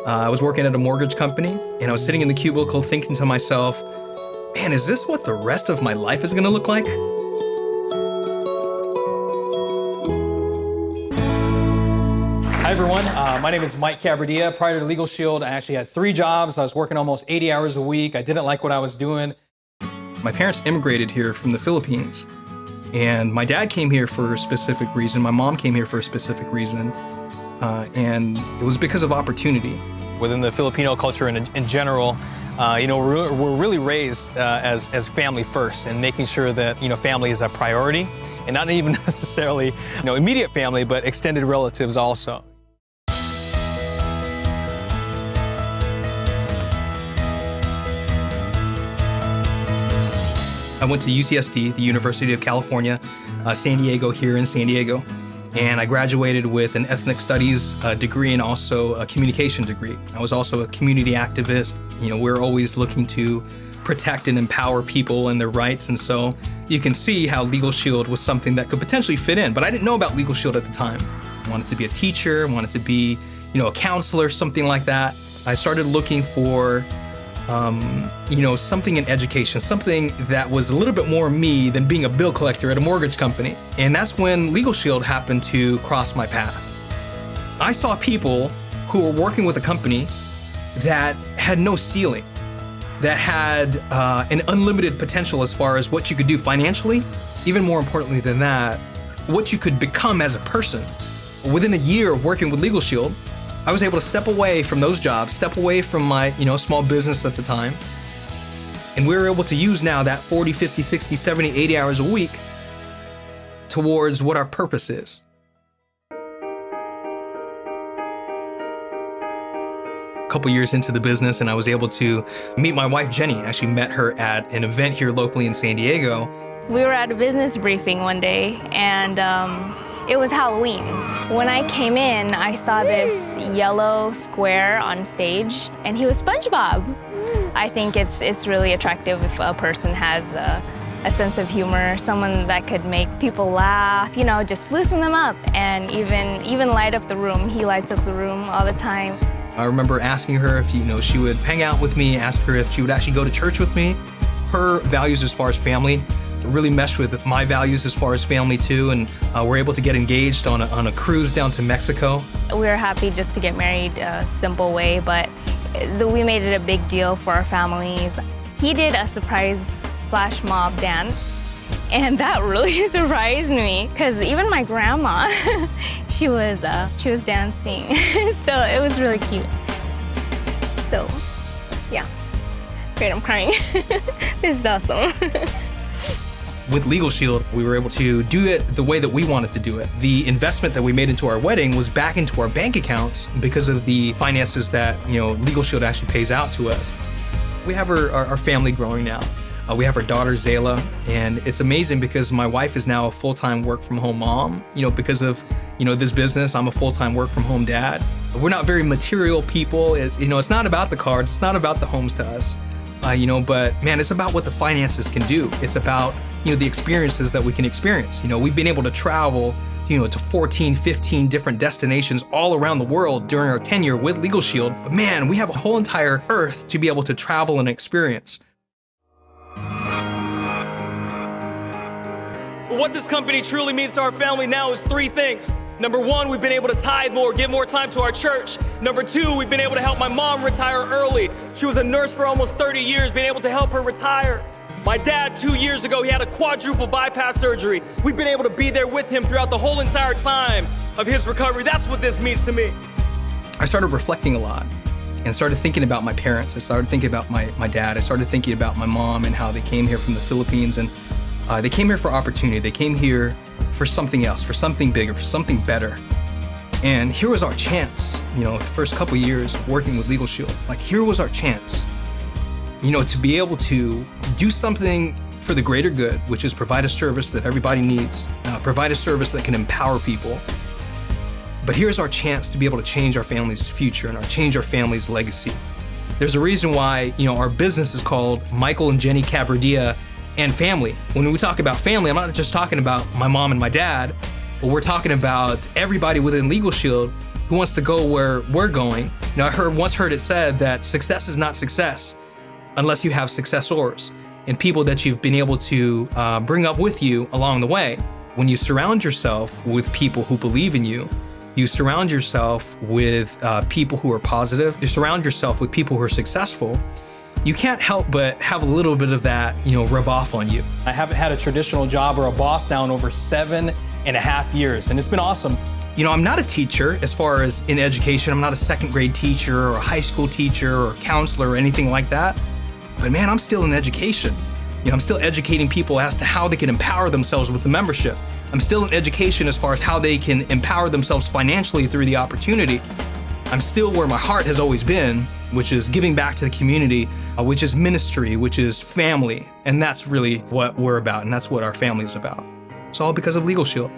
I was working at a mortgage company, and I was sitting in the cubicle thinking to myself, man, is this what the rest of my life is gonna look like? Hi everyone, my name is Mike Cabradilla. Prior to LegalShield, I actually had 3 jobs. I was working almost 80 hours a week. I didn't like what I was doing. My parents immigrated here from the Philippines, and my dad came here for a specific reason. My mom came here for a specific reason, and it was because of opportunity. Within the Filipino culture in general, we're really raised as family first, and making sure that family is a priority, and not even necessarily immediate family, but extended relatives also. I went to UCSD, the University of California, San Diego, here in San Diego, and I graduated with an ethnic studies degree and also a communication degree. I was also a community activist. We're always looking to protect and empower people and their rights, and so you can see how LegalShield was something that could potentially fit in, but I didn't know about LegalShield at the time. I wanted to be a teacher, wanted to be a counselor, something like that. I started looking for something in education, something that was a little bit more me than being a bill collector at a mortgage company. And that's when LegalShield happened to cross my path. I saw people who were working with a company that had no ceiling, that had an unlimited potential as far as what you could do financially, even more importantly than that, what you could become as a person. Within a year of working with LegalShield, I was able to step away from those jobs, step away from my small business at the time, and we were able to use now that 40, 50, 60, 70, 80 hours a week towards what our purpose is. A couple years into the business, and I was able to meet my wife, Jenny. I actually met her at an event here locally in San Diego. We were at a business briefing one day, and it was Halloween. When I came in, I saw this yellow square on stage, and he was SpongeBob. I think it's really attractive if a person has a sense of humor, someone that could make people laugh, just loosen them up, and even light up the room. He lights up the room all the time. I remember asking her if she would hang out with me, ask her if she would actually go to church with me. Her values as far as family really meshed with my values as far as family too, and we're able to get engaged on a cruise down to Mexico. We were happy just to get married a simple way, but we made it a big deal for our families. He did a surprise flash mob dance, and that really surprised me, because even my grandma, she was dancing, so it was really cute. So, yeah. Great, I'm crying. This is awesome. With LegalShield, we were able to do it the way that we wanted to do it. The investment that we made into our wedding was back into our bank accounts because of the finances that LegalShield actually pays out to us. We have our family growing now. We have our daughter Zayla, and it's amazing because my wife is now a full-time work-from-home mom. Because of this business, I'm a full-time work-from-home dad. We're not very material people. It's not about the cars, it's not about the homes to us. But man, it's about what the finances can do. It's about the experiences that we can experience. We've been able to travel to 14, 15 different destinations all around the world during our tenure with LegalShield. But man, we have a whole entire earth to be able to travel and experience. What this company truly means to our family now is 3 things. Number 1, we've been able to tithe more, give more time to our church. Number 2, we've been able to help my mom retire early. She was a nurse for almost 30 years, being able to help her retire. My dad, 2 years ago, he had a quadruple bypass surgery. We've been able to be there with him throughout the whole entire time of his recovery. That's what this means to me. I started reflecting a lot and started thinking about my parents. I started thinking about my dad. I started thinking about my mom and how they came here from the Philippines, and they came here for opportunity. They came here for something else, for something bigger, for something better. And here was our chance, the first couple years of working with LegalShield. Here was our chance, to be able to do something for the greater good, which is provide a service that everybody needs, provide a service that can empower people. But here's our chance to be able to change our family's future and change our family's legacy. There's a reason why, our business is called Michael and Jenny Cabradilla and Family. When we talk about family, I'm not just talking about my mom and my dad, but we're talking about everybody within LegalShield who wants to go where we're going. You know, I once heard it said that success is not success unless you have successors and people that you've been able to bring up with you along the way. When you surround yourself with people who believe in you, you surround yourself with people who are positive, you surround yourself with people who are successful, you can't help but have a little bit of that, rub off on you. I haven't had a traditional job or a boss now in over 7.5 years, and it's been awesome. I'm not a teacher as far as in education. I'm not a second grade teacher or a high school teacher or counselor or anything like that. But man, I'm still in education. I'm still educating people as to how they can empower themselves with the membership. I'm still in education as far as how they can empower themselves financially through the opportunity. I'm still where my heart has always been, which is giving back to the community, which is ministry, which is family. And that's really what we're about, and that's what our family is about. It's all because of LegalShield.